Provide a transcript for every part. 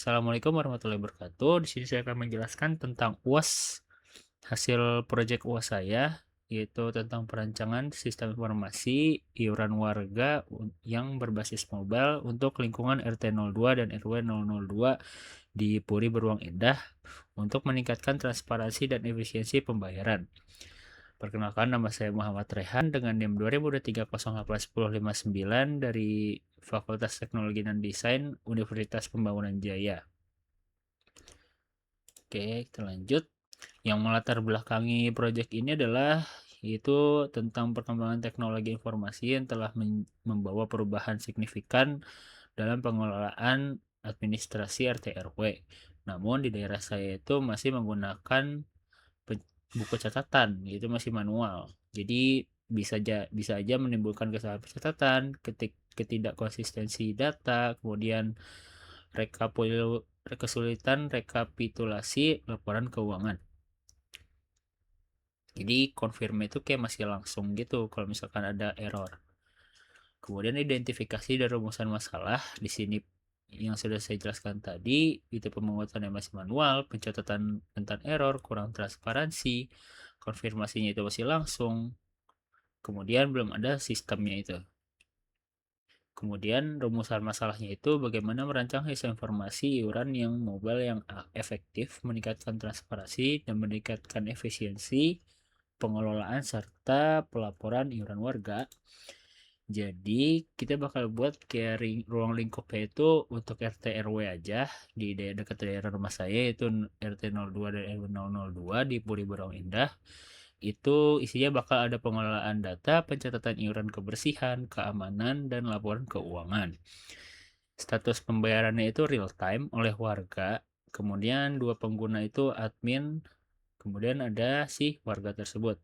Assalamualaikum warahmatullahi wabarakatuh. Di sini saya akan menjelaskan tentang UAS, hasil proyek UAS saya, yaitu tentang perancangan sistem informasi iuran warga yang berbasis mobile untuk lingkungan RT 02 dan RW 002 di Puri Beruang Indah untuk meningkatkan transparansi dan efisiensi pembayaran. Perkenalkan, nama saya Muhammad Rehan dengan NIM 2023081059 dari Fakultas Teknologi dan Desain Universitas Pembangunan Jaya. Oke, kita lanjut. Yang melatar belakangi proyek ini adalah yaitu tentang perkembangan teknologi informasi yang telah membawa perubahan signifikan dalam pengelolaan administrasi RT RW. Namun di daerah saya itu masih menggunakan buku catatan, itu masih manual. Jadi bisa aja menimbulkan kesalahan pencatatan, ketidakkonsistensi data, kemudian kesulitan rekapitulasi laporan keuangan. Jadi confirm itu kayak masih langsung gitu kalau misalkan ada error. Kemudian identifikasi dan rumusan masalah di sini yang sudah saya jelaskan tadi, itu pemungutan yang masih manual, pencatatan tentang error, kurang transparansi, konfirmasinya itu masih langsung, kemudian belum ada sistemnya itu. Kemudian rumusan masalahnya itu bagaimana merancang sistem informasi iuran yang mobile yang efektif, meningkatkan transparansi dan meningkatkan efisiensi pengelolaan serta pelaporan iuran warga. Jadi kita bakal buat kayak ruang lingkupnya itu untuk RT RW aja di dekat daerah rumah saya, yaitu RT 02 dan RW 002 di Puri Beruang Indah. Itu isinya bakal ada pengelolaan data, pencatatan iuran kebersihan, keamanan, dan laporan keuangan. Status pembayarannya itu real time oleh warga. Kemudian dua pengguna itu admin, kemudian ada si warga tersebut.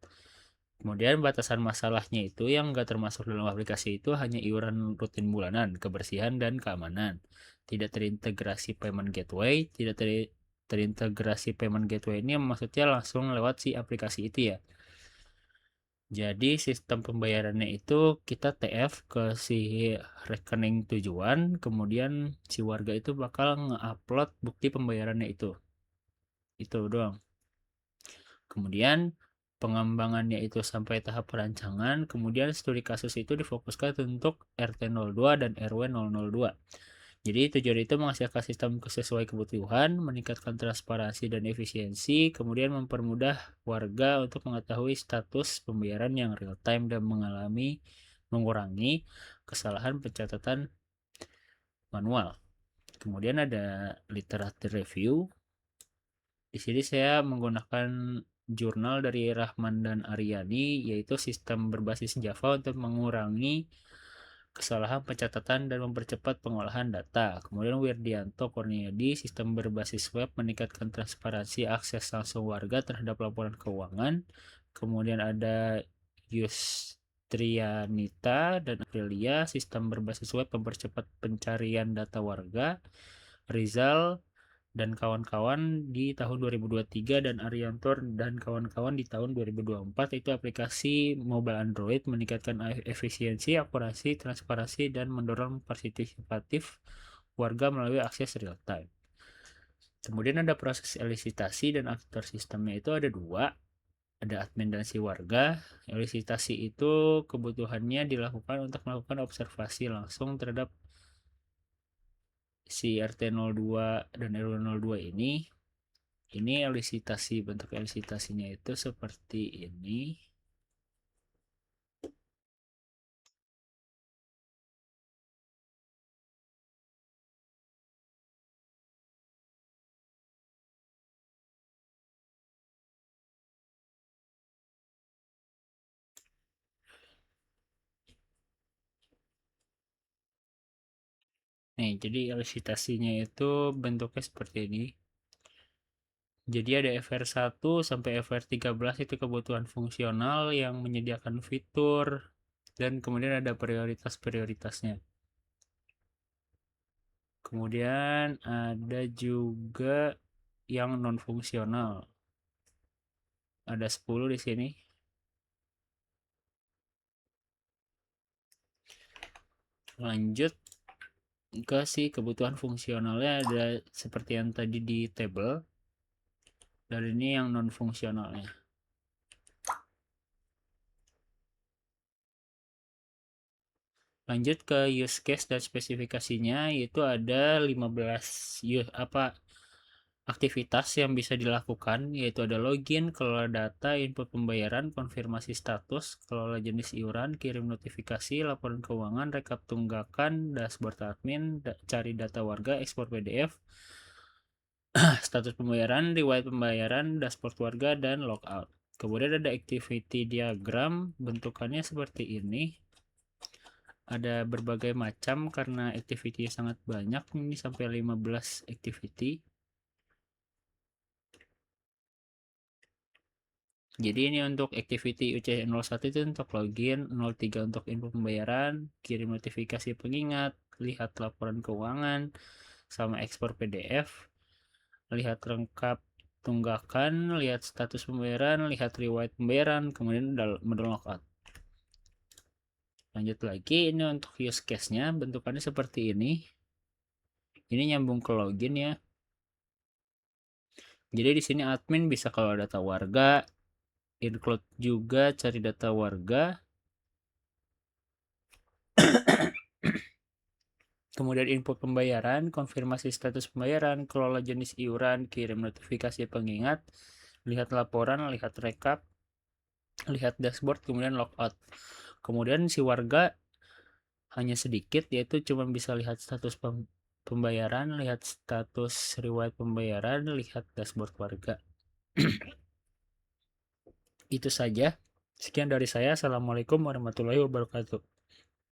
Kemudian batasan masalahnya itu yang nggak termasuk dalam aplikasi itu hanya iuran rutin bulanan, kebersihan, dan keamanan. Tidak terintegrasi payment gateway, terintegrasi payment gateway ini maksudnya langsung lewat si aplikasi itu ya. Jadi sistem pembayarannya itu kita TF ke si rekening tujuan, kemudian si warga itu bakal nge-upload bukti pembayarannya itu. Itu doang. Kemudian pengembangannya itu sampai tahap perancangan, kemudian studi kasus itu difokuskan untuk RT 02 dan RW 002. Jadi tujuan itu menghasilkan sistem sesuai kebutuhan, meningkatkan transparansi dan efisiensi, kemudian mempermudah warga untuk mengetahui status pembayaran yang real time dan mengurangi kesalahan pencatatan manual. Kemudian ada literatur review. Di sini saya menggunakan jurnal dari Rahman dan Aryani, yaitu sistem berbasis Java untuk mengurangi kesalahan pencatatan dan mempercepat pengolahan data. Kemudian Wirdianto Kurniadi, sistem berbasis web meningkatkan transparansi akses langsung warga terhadap laporan keuangan. Kemudian ada Yustrianita dan Aprilia, sistem berbasis web mempercepat pencarian data warga. Rizal dan kawan-kawan di tahun 2023 dan Ariantor dan kawan-kawan di tahun 2024, itu aplikasi mobile Android meningkatkan efisiensi, akurasi, transparansi, dan mendorong partisipatif warga melalui akses real time. Kemudian ada proses elisitasi dan aktor sistemnya itu ada dua, ada admin dan si warga. Elisitasi itu kebutuhannya dilakukan untuk melakukan observasi langsung terhadap si RT 02 dan RW 02 ini. Ini elisitasi, bentuk elisitasinya itu seperti ini. Nih, jadi elisitasinya itu bentuknya seperti ini. Jadi ada FR1 sampai FR13 itu kebutuhan fungsional yang menyediakan fitur, dan kemudian ada prioritas-prioritasnya. Kemudian ada juga yang non fungsional. Ada 10 di sini. Lanjut, Enggak sih, kebutuhan fungsionalnya ada seperti yang tadi di table, dan ini yang non fungsionalnya. Lanjut ke use case dan spesifikasinya, yaitu ada 15 aktivitas yang bisa dilakukan, yaitu ada login, kelola data, input pembayaran, konfirmasi status, kelola jenis iuran, kirim notifikasi, laporan keuangan, rekap tunggakan, dashboard admin, cari data warga, ekspor PDF, status pembayaran, riwayat pembayaran, dashboard warga, dan logout. Kemudian ada activity diagram, bentukannya seperti ini. Ada berbagai macam karena activity sangat banyak, ini sampai 15 activity. Jadi ini untuk activity UC01 itu untuk login, 03 untuk info pembayaran, kirim notifikasi pengingat, lihat laporan keuangan, sama ekspor PDF, lihat lengkap tunggakan, lihat status pembayaran, lihat riwayat pembayaran, kemudian mendownload out. Lanjut lagi, ini untuk use case-nya, bentukannya seperti ini. Ini nyambung ke login ya. Jadi di sini admin bisa kalau data warga, include juga cari data warga. Kemudian input pembayaran, konfirmasi status pembayaran, kelola jenis iuran, kirim notifikasi pengingat, lihat laporan, lihat rekap, lihat dashboard, kemudian logout. Kemudian si warga hanya sedikit, yaitu cuma bisa lihat status pembayaran, lihat status riwayat pembayaran, lihat dashboard warga. Itu saja. Sekian dari saya. Assalamualaikum warahmatullahi wabarakatuh.